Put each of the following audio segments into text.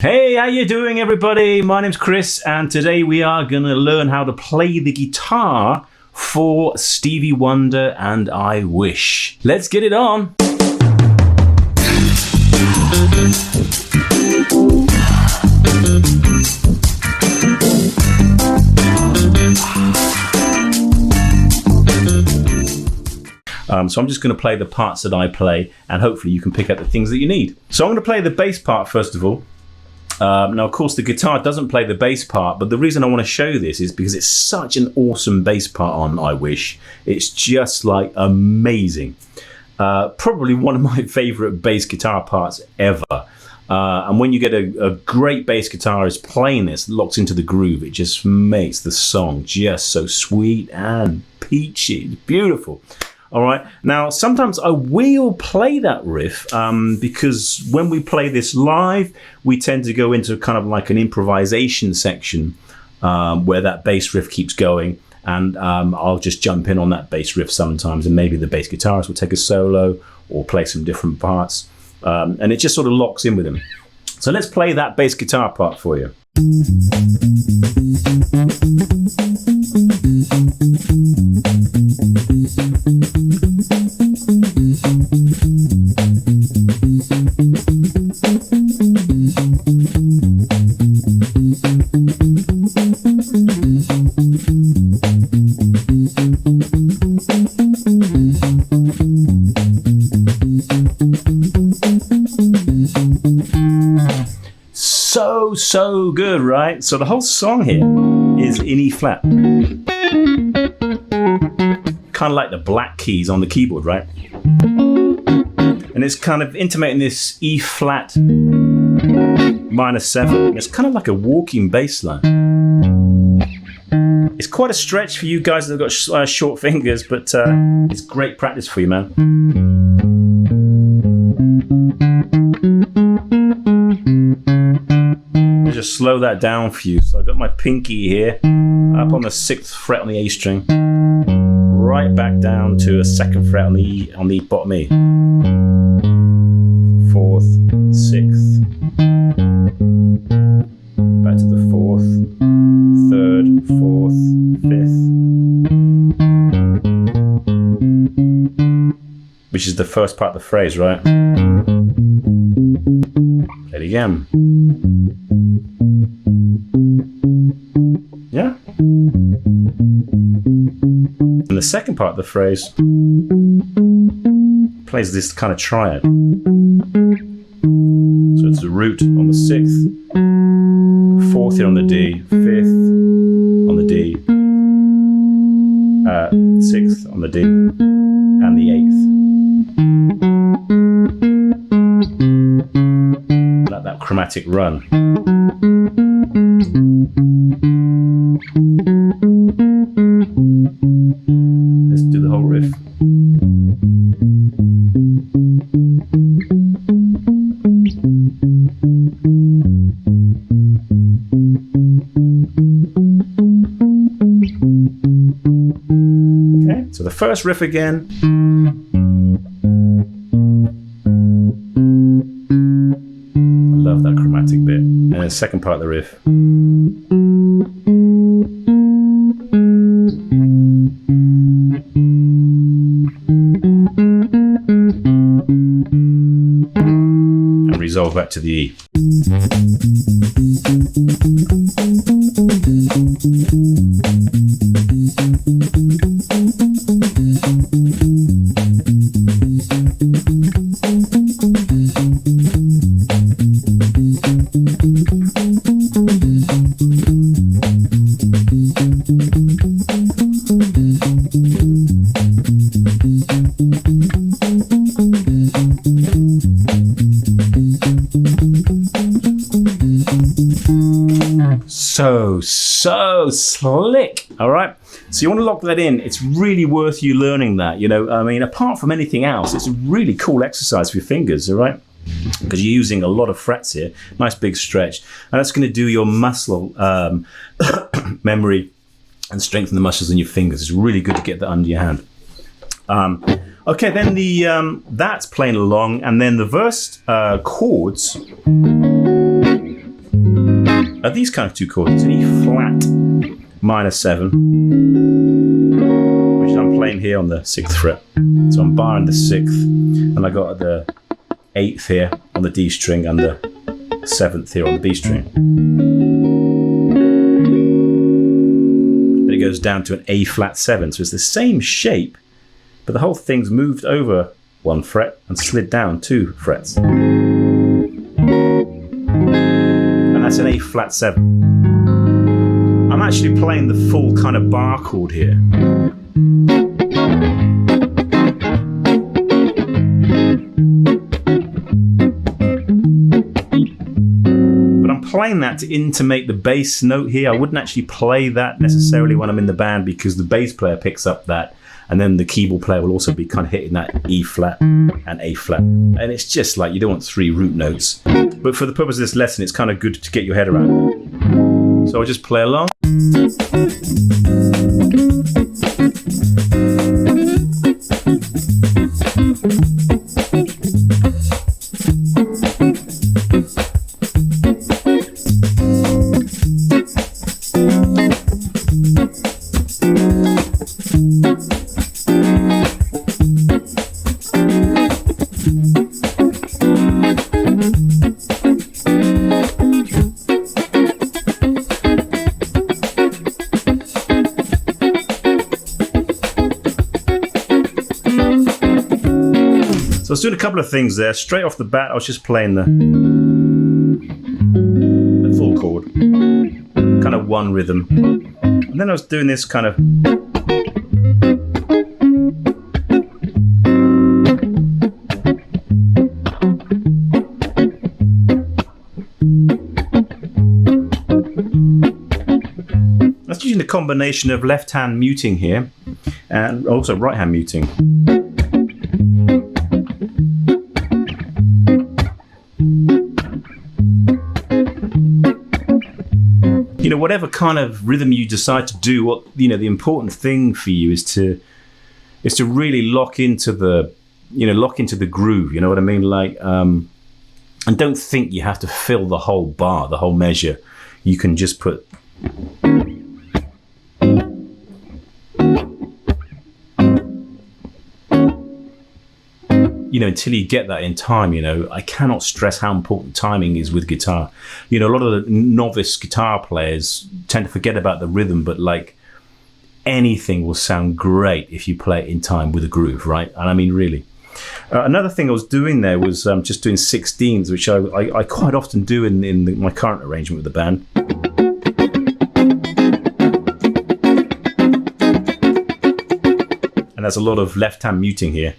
Hey, how you doing everybody? My name's Chris and today we are going to learn how to play the guitar for Stevie Wonder and I Wish. Let's get it on. So I'm just going to play the parts that I play and hopefully you can pick up the things that you need. So I'm going to play the bass part first of all. Now, of course, the guitar doesn't play the bass part, but the reason I want to show this is because it's such an awesome bass part on I Wish. It's just like amazing. Probably one of my favorite bass guitar parts ever. And when you get a great bass guitarist playing this, locks into the groove, it just makes the song just so sweet and peachy. It's beautiful. All right, now sometimes I will play that riff because when we play this live, we tend to go into kind of like an improvisation section where that bass riff keeps going, and I'll just jump in on that bass riff sometimes, and maybe the bass guitarist will take a solo or play some different parts, and it just sort of locks in with him. So let's play that bass guitar part for you. So good, right? So the whole song here is in E flat. Kind of like the black keys on the keyboard, right? And it's kind of intimating this E flat minor 7. It's kind of like a walking bass line. It's quite a stretch for you guys that have got short fingers, but it's great practice for you, man. Just slow that down for you. So I've got my pinky here up on the 6th fret on the A string, right back down to a 2nd fret on the bottom E, 4th, 6th, back to the 4th, 3rd, 4th, 5th, which is the first part of the phrase, right? Play it again. Yeah. And the second part of the phrase plays this kind of triad. So it's the root on the 6th, 4th here on the D, 5th on the D, 6th on the D, and the 8th. Let that chromatic run. Let's do the whole riff. Okay, so the first riff again. I love that chromatic bit. And the second part of the riff. Resolve back to the E. So slick. All right, so you want to lock that in. It's really worth you learning that, you know. I mean, apart from anything else, it's a really cool exercise for your fingers. All right, because you're using a lot of frets here. Nice big stretch, and that's going to do your muscle memory and strengthen the muscles in your fingers. It's really good to get that under your hand. Okay, then that's playing along, and then the verse chords these kind of two chords. It's an E flat minor 7, which I'm playing here on the 6th fret. So I'm barring the 6th, and I got the 8th here on the D string and the 7th here on the B string. Then it goes down to an A flat 7, so it's the same shape, but the whole thing's moved over 1 fret and slid down 2 frets. And that's an A flat 7. I'm actually playing the full kind of bar chord here. Playing that to intimate the bass note here. I wouldn't actually play that necessarily when I'm in the band, because the bass player picks up that, and then the keyboard player will also be kind of hitting that E flat and A flat, and it's just like, you don't want 3 root notes, but for the purpose of this lesson it's kind of good to get your head around that. So I'll just play along. So I was doing a couple of things there. Straight off the bat, I was just playing the full chord, kind of one rhythm. And then I was doing this kind of... That's using a combination of left-hand muting here and also right-hand muting. You know, whatever kind of rhythm you decide to do, what, you know, the important thing for you is to really lock into the, you know, lock into the groove. You know what I mean? Like, and don't think you have to fill the whole bar, the whole measure. You can just put. You know, until you get that in time, you know, I cannot stress how important timing is with guitar. You know, a lot of the novice guitar players tend to forget about the rhythm, but like anything will sound great if you play it in time with a groove, right? And I mean, really. Another thing I was doing there was just doing 16s, which I quite often do in my current arrangement with the band. And there's a lot of left-hand muting here.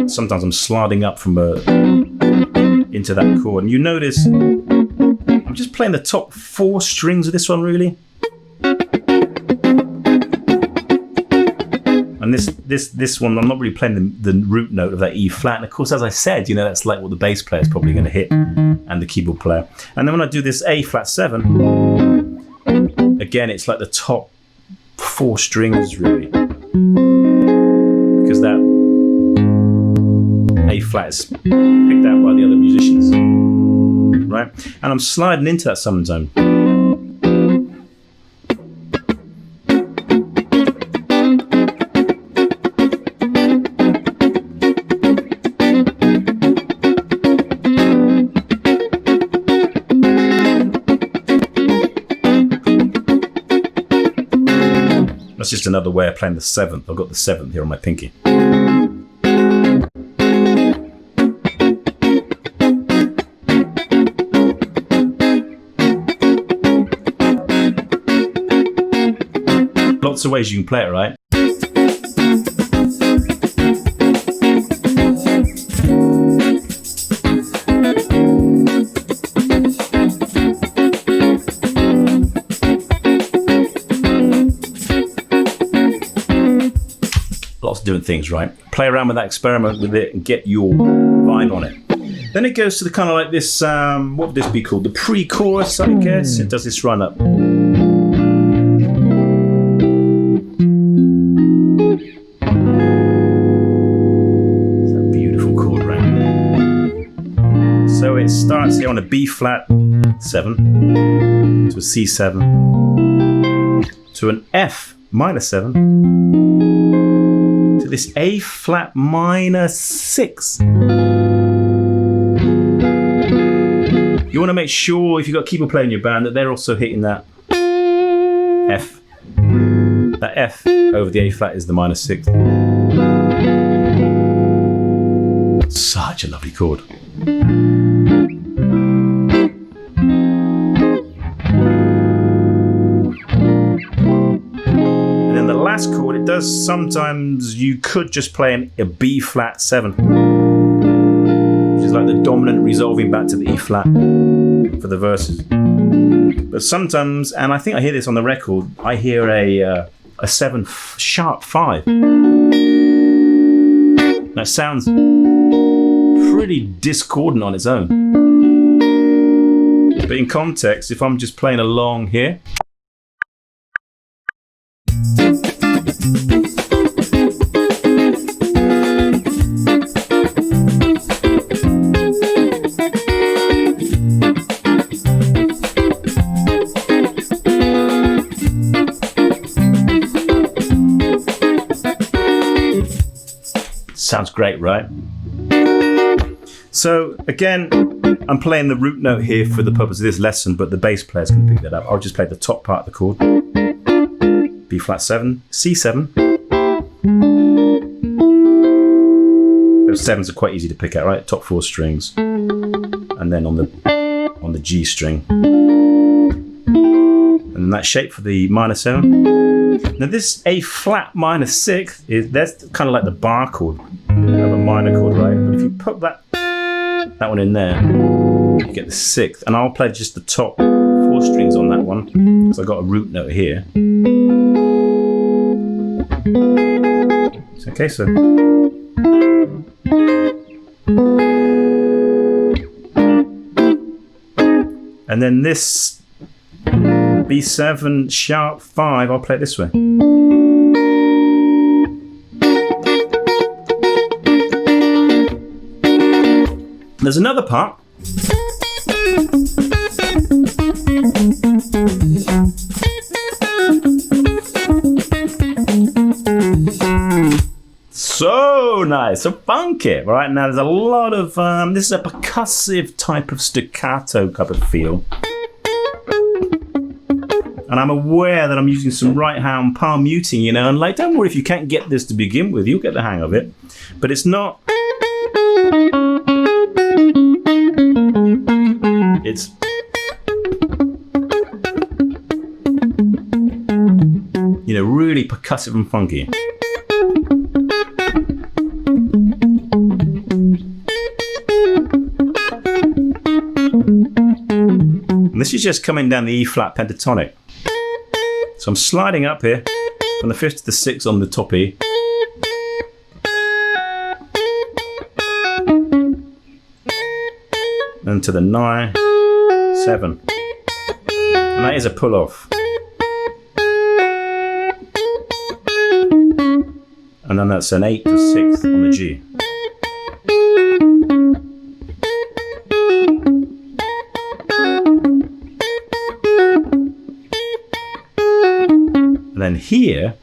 Sometimes I'm sliding up from into that chord, and you notice I'm just playing the top 4 strings of this one, really. And this one, I'm not really playing the root note of that E flat. And of course, as I said, you know, that's like what the bass player is probably going to hit, and the keyboard player. And then when I do this A flat 7, again, it's like the top 4 strings, really, because that A flat is picked out by the other musicians, right? And I'm sliding into that sometimes. That's just another way of playing the 7th. I've got the 7th here on my pinky. Lots of ways you can play it, right? Lots of different things, right? Play around with that, experiment with it, and get your vibe on it. Then it goes to the kind of like this, what would this be called? The pre-chorus, I guess. It does this run up. it starts here on a B flat 7 to a C7 to an F minor 7 to this A flat minor 6. You want to make sure, if you've got a keyboard player in your band, that they're also hitting that F. That F over the A flat is the minor 6th. Such a lovely chord. And then the last chord, it does sometimes, you could just play a B flat 7, which is like the dominant resolving back to the E flat for the verses. But sometimes, and I think I hear this on the record, I hear a 7 sharp 5. That sounds pretty discordant on its own. But in context, if I'm just playing along here, sounds great, right? So again, I'm playing the root note here for the purpose of this lesson, but the bass player's going to pick that up. I'll just play the top part of the chord. B flat 7, C7. Those 7s are quite easy to pick out, right? Top 4 strings. And then on the G string. And that shape for the minor 7. Now this A flat minor 6, that's kind of like the bar chord of a minor chord, right? But if you put that one in there, you get the 6th. And I'll play just the top 4 strings on that one, because I've got a root note here. Okay, so. And then this B7 sharp 5, I'll play it this way. There's another part. So nice, so funky. Right now, there's a lot of this is a percussive type of staccato type of feel. And I'm aware that I'm using some right hand palm muting, you know, and like, don't worry if you can't get this to begin with, you'll get the hang of it. But it's not. It's. You know, really percussive and funky. And this is just coming down the E flat pentatonic. So I'm sliding up here from the 5th to the 6th on the top E. And to the 9, 7. And that is a pull off. And then that's an 8 to 6th on the G. And then here,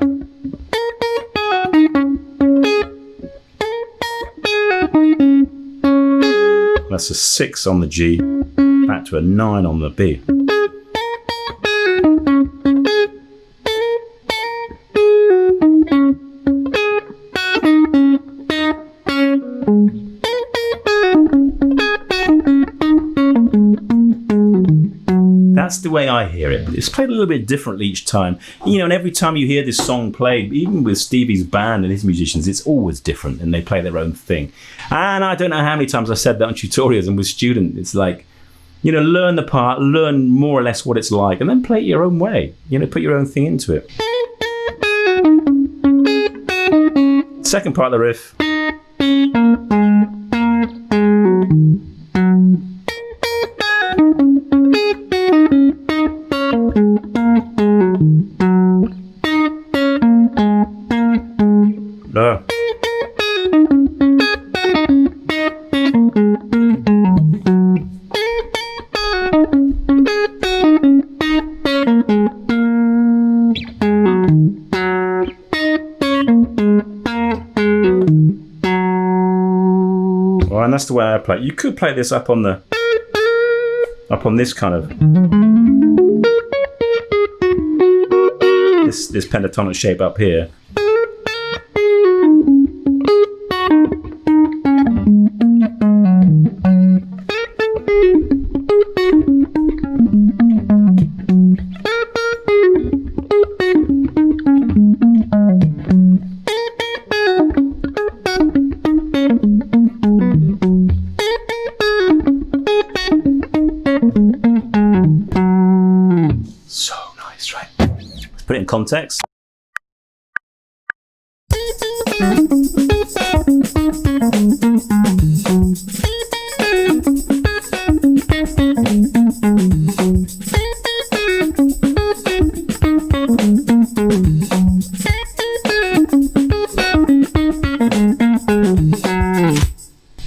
that's a 6 on the G, back to a 9 on the B. That's the way I hear it. It's played a little bit differently each time. You know, and every time you hear this song played, even with Stevie's band and his musicians, it's always different and they play their own thing. And I don't know how many times I said that on tutorials and with students. It's like, you know, learn the part, learn more or less what it's like, and then play it your own way. You know, put your own thing into it. Second part of the riff. Right, and that's the way I play it. You could play this up on this kind of this pentatonic shape up here. So nice, right? Let's put it in context.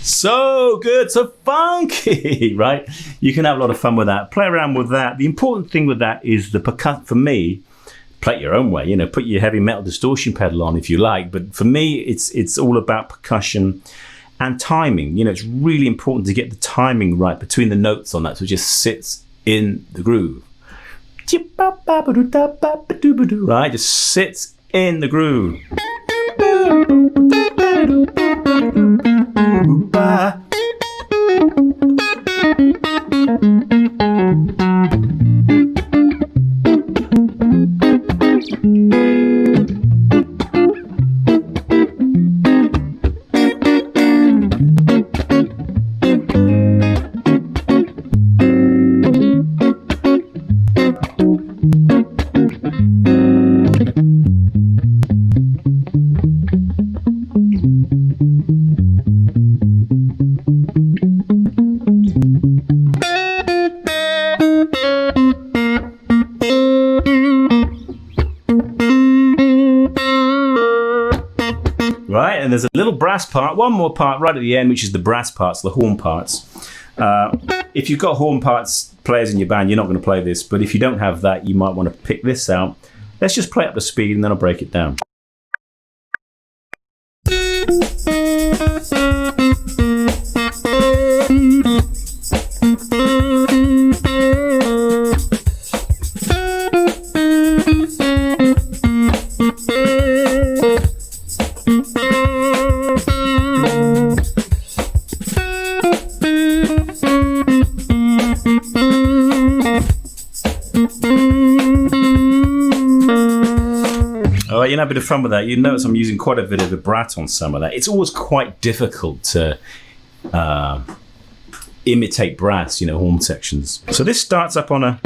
So good, so funky, right? You can have a lot of fun with that. Play around with that. The important thing with that is the percussion. For me, play it your own way. You know, put your heavy metal distortion pedal on if you like. But for me, it's all about percussion and timing. You know, it's really important to get the timing right between the notes on that, so it just sits in the groove. Right, just sits in the groove. Right, and there's a little brass part, one more part right at the end, which is the brass parts, the horn parts. If you've got horn parts players in your band, you're not going to play this, but if you don't have that, you might want to pick this out. Let's just play up the speed and then I'll break it down. All right, you know, a bit of fun with that. You notice I'm using quite a bit of vibrato on some of that. It's always quite difficult to imitate brass, you know, horn sections. So this starts up on an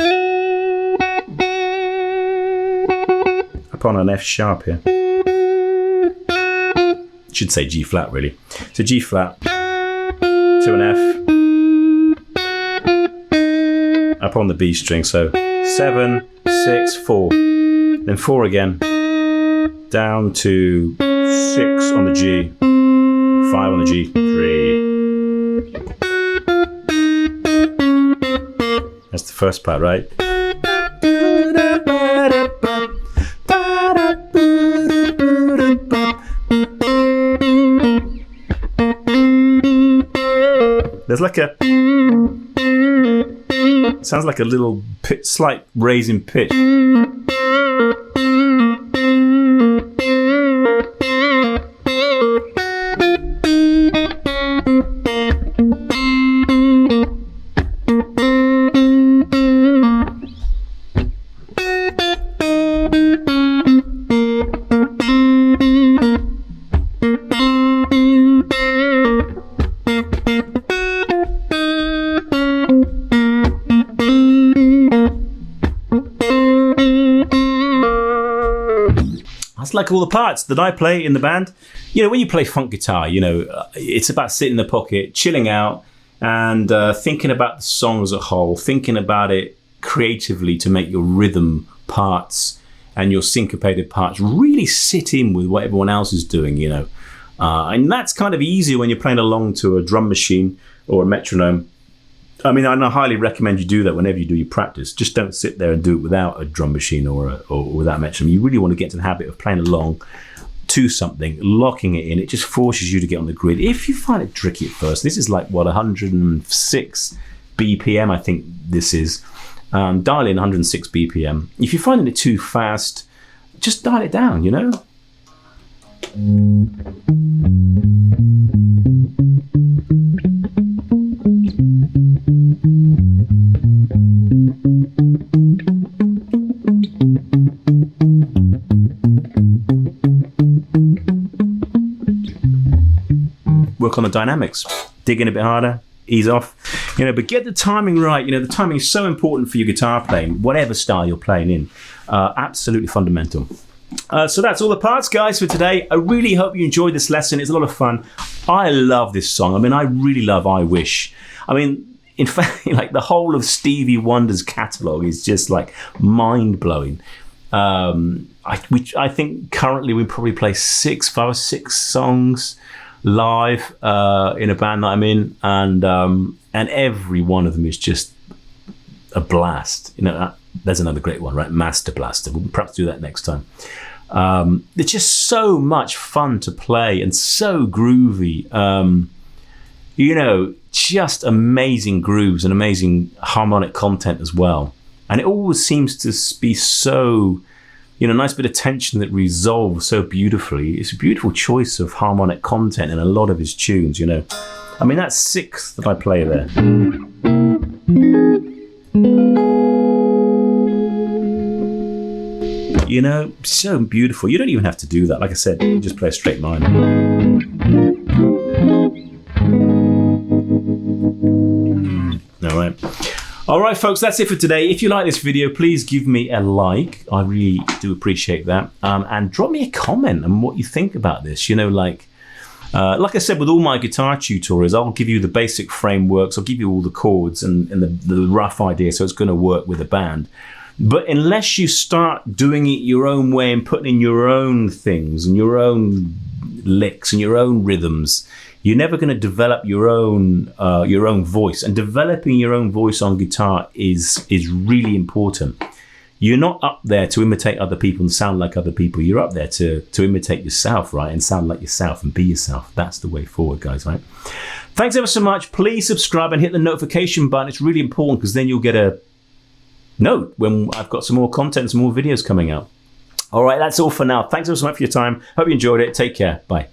F sharp here. Should say G flat really. So G flat to an F, up on the B string. So 7, 6, 4, then 4 again, down to 6 on the G, 5 on the G, 3. That's the first part, right? There's like a, sounds like a little slight raise in pitch. That's like all the parts that I play in the band. You know, when you play funk guitar, you know, it's about sitting in the pocket, chilling out, and thinking about the song as a whole, thinking about it creatively to make your rhythm parts and your syncopated parts really sit in with what everyone else is doing, you know. And that's kind of easier when you're playing along to a drum machine or a metronome. I mean, I highly recommend you do that whenever you do your practice. Just don't sit there and do it without a drum machine or without a metronome. You really want to get to the habit of playing along to something, locking it in, it just forces you to get on the grid. If you find it tricky at first, this is like what, 106 BPM, I think this is. Dial in 106 BPM. If you're finding it too fast, just dial it down, you know? Work on the dynamics, dig in a bit harder, ease off, you know, but get the timing right. You know, the timing is so important for your guitar playing, whatever style you're playing in. Absolutely fundamental. So that's all the parts, guys, for today. I really hope you enjoyed this lesson. It's a lot of fun. I love this song. I mean, I really love I Wish. I mean, in fact, like the whole of Stevie Wonder's catalog is just like mind-blowing. I think currently we probably play 5 or 6 songs live in a band that I'm in, and every one of them is just a blast. You know, there's another great one, right? Master Blaster. We'll perhaps do that next time. It's just so much fun to play and so groovy. You know, just amazing grooves and amazing harmonic content as well. And it always seems to be so, you know, nice bit of tension that resolves so beautifully. It's a beautiful choice of harmonic content in a lot of his tunes, you know. I mean, that 6th that I play there. You know, so beautiful. You don't even have to do that. Like I said, you just play a straight minor. All right, folks, that's it for today. If you like this video, please give me a like. I really do appreciate that. And drop me a comment on what you think about this. You know, like I said, with all my guitar tutorials, I'll give you the basic frameworks. I'll give you all the chords and the rough idea, so it's going to work with a band. But unless you start doing it your own way and putting in your own things and your own licks and your own rhythms, you're never going to develop your own voice. And developing your own voice on guitar is really important. You're not up there to imitate other people and sound like other people. You're up there to imitate yourself, right? And sound like yourself and be yourself. That's the way forward, guys, right? Thanks ever so much. Please subscribe and hit the notification button. It's really important because then you'll get a note when I've got some more content, some more videos coming out. All right, that's all for now. Thanks ever so much for your time. Hope you enjoyed it. Take care. Bye.